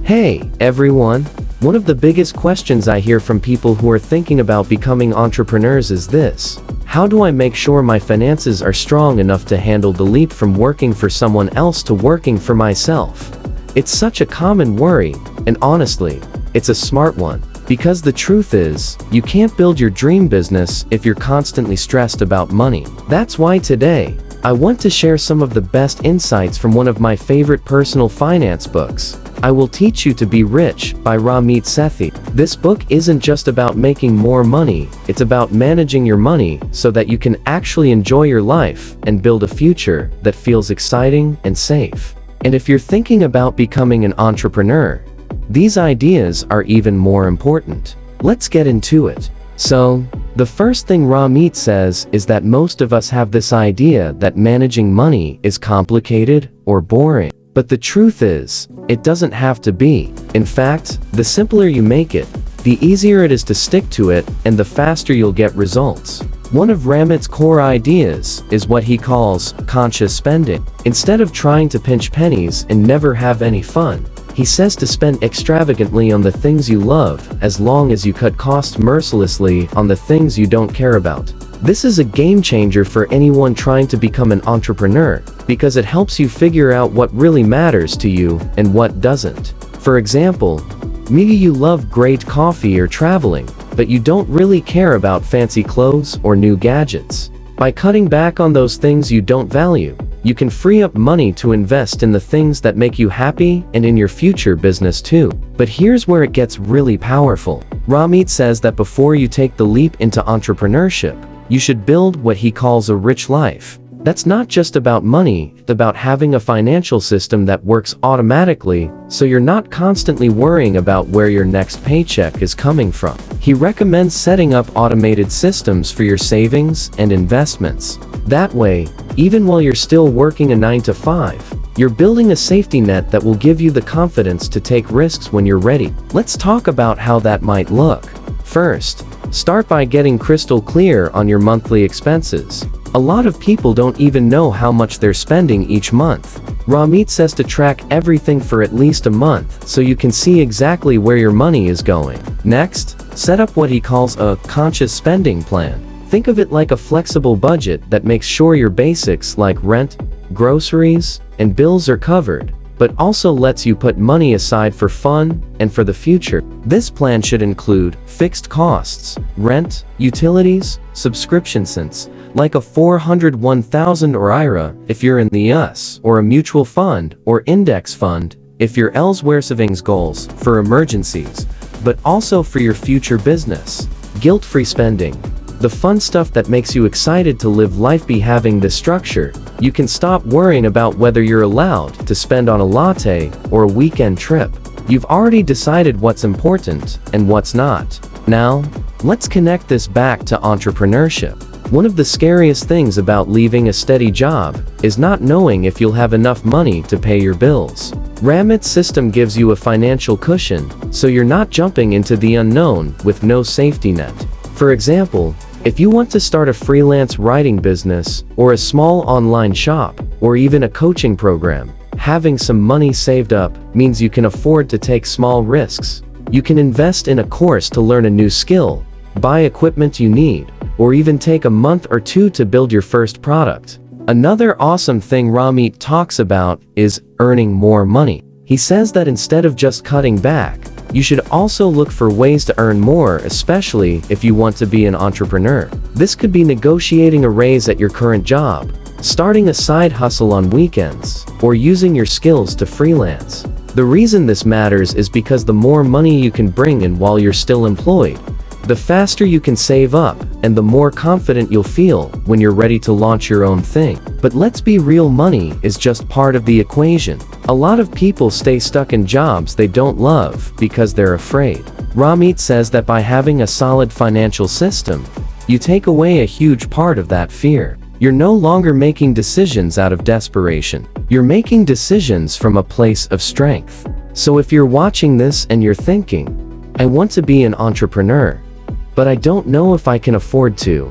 Hey, everyone! One of the biggest questions I hear from people who are thinking about becoming entrepreneurs is this: how do I make sure my finances are strong enough to handle the leap from working for someone else to working for myself? It's such a common worry, and honestly, it's a smart one. Because the truth is, you can't build your dream business if you're constantly stressed about money. That's why today, I want to share some of the best insights from one of my favorite personal finance books. I Will Teach You to Be Rich by Ramit Sethi. This book isn't just about making more money, it's about managing your money so that you can actually enjoy your life and build a future that feels exciting and safe. And if you're thinking about becoming an entrepreneur, these ideas are even more important. Let's get into it. So, the first thing Ramit says is that most of us have this idea that managing money is complicated or boring. But the truth is, it doesn't have to be. In fact, the simpler you make it, the easier it is to stick to it, and the faster you'll get results. One of Ramit's core ideas is what he calls conscious spending. Instead of trying to pinch pennies and never have any fun, he says to spend extravagantly on the things you love as long as you cut costs mercilessly on the things you don't care about. This is a game changer for anyone trying to become an entrepreneur, because it helps you figure out what really matters to you and what doesn't. For example, maybe you love great coffee or traveling, but you don't really care about fancy clothes or new gadgets. By cutting back on those things you don't value, you can free up money to invest in the things that make you happy and in your future business too. But here's where it gets really powerful. Ramit says that before you take the leap into entrepreneurship, you should build what he calls a rich life. That's not just about money, it's about having a financial system that works automatically, so you're not constantly worrying about where your next paycheck is coming from. He recommends setting up automated systems for your savings and investments. That way, even while you're still working a 9-to-5, you're building a safety net that will give you the confidence to take risks when you're ready. Let's talk about how that might look. First, start by getting crystal clear on your monthly expenses. A lot of people don't even know how much they're spending each month. Ramit says to track everything for at least a month so you can see exactly where your money is going. Next, set up what he calls a conscious spending plan. Think of it like a flexible budget that makes sure your basics like rent, groceries, and bills are covered, but also lets you put money aside for fun and for the future. This plan should include fixed costs, rent, utilities, subscriptions, like a 401,000 or IRA if you're in the US, or a mutual fund or index fund if you're elsewhere, savings goals for emergencies, but also for your future business. Guilt-free spending. The fun stuff that makes you excited to live life. By having this structure, you can stop worrying about whether you're allowed to spend on a latte or a weekend trip. You've already decided what's important and what's not. Now, let's connect this back to entrepreneurship. One of the scariest things about leaving a steady job is not knowing if you'll have enough money to pay your bills. Ramit's system gives you a financial cushion, so you're not jumping into the unknown with no safety net. For example, if you want to start a freelance writing business, or a small online shop, or even a coaching program, having some money saved up means you can afford to take small risks. You can invest in a course to learn a new skill, buy equipment you need, or even take a month or two to build your first product. Another awesome thing Ramit talks about is earning more money. He says that instead of just cutting back, you should also look for ways to earn more, especially if you want to be an entrepreneur. This could be negotiating a raise at your current job, starting a side hustle on weekends, or using your skills to freelance. The reason this matters is because the more money you can bring in while you're still employed, the faster you can save up, and the more confident you'll feel when you're ready to launch your own thing. But let's be real, money is just part of the equation. A lot of people stay stuck in jobs they don't love because they're afraid. Ramit says that by having a solid financial system, you take away a huge part of that fear. You're no longer making decisions out of desperation. You're making decisions from a place of strength. So if you're watching this and you're thinking, I want to be an entrepreneur, but I don't know if I can afford to.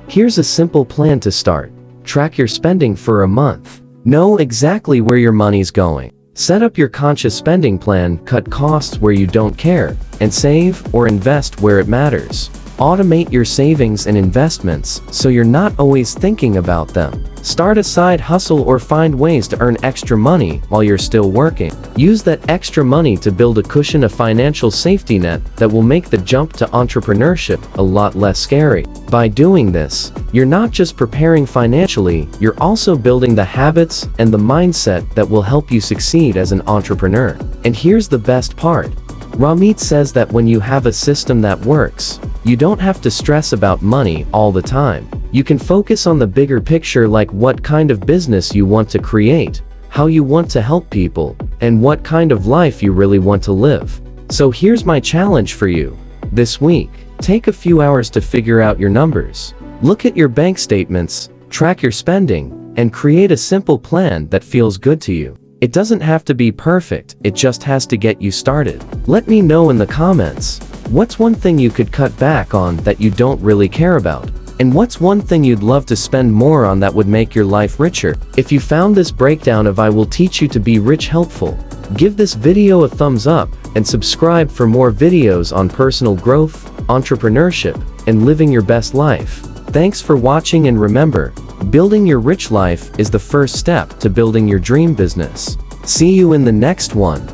Here's a simple plan to start. Track your spending for a month. Know exactly where your money's going. Set up your conscious spending plan, cut costs where you don't care, and save or invest where it matters. Automate your savings and investments so you're not always thinking about them. Start a side hustle or find ways to earn extra money while you're still working. Use that extra money to build a cushion, a financial safety net that will make the jump to entrepreneurship a lot less scary. By doing this, you're not just preparing financially, you're also building the habits and the mindset that will help you succeed as an entrepreneur. And here's the best part. Ramit says that when you have a system that works, you don't have to stress about money all the time. You can focus on the bigger picture, like what kind of business you want to create, how you want to help people, and what kind of life you really want to live. So here's my challenge for you. This week, take a few hours to figure out your numbers. Look at your bank statements, track your spending, and create a simple plan that feels good to you. It doesn't have to be perfect, it just has to get you started. Let me know in the comments, what's one thing you could cut back on that you don't really care about? And what's one thing you'd love to spend more on that would make your life richer? If you found this breakdown of I Will Teach You to Be Rich helpful, give this video a thumbs up and subscribe for more videos on personal growth, entrepreneurship, and living your best life. Thanks for watching, and remember, building your rich life is the first step to building your dream business. See you in the next one.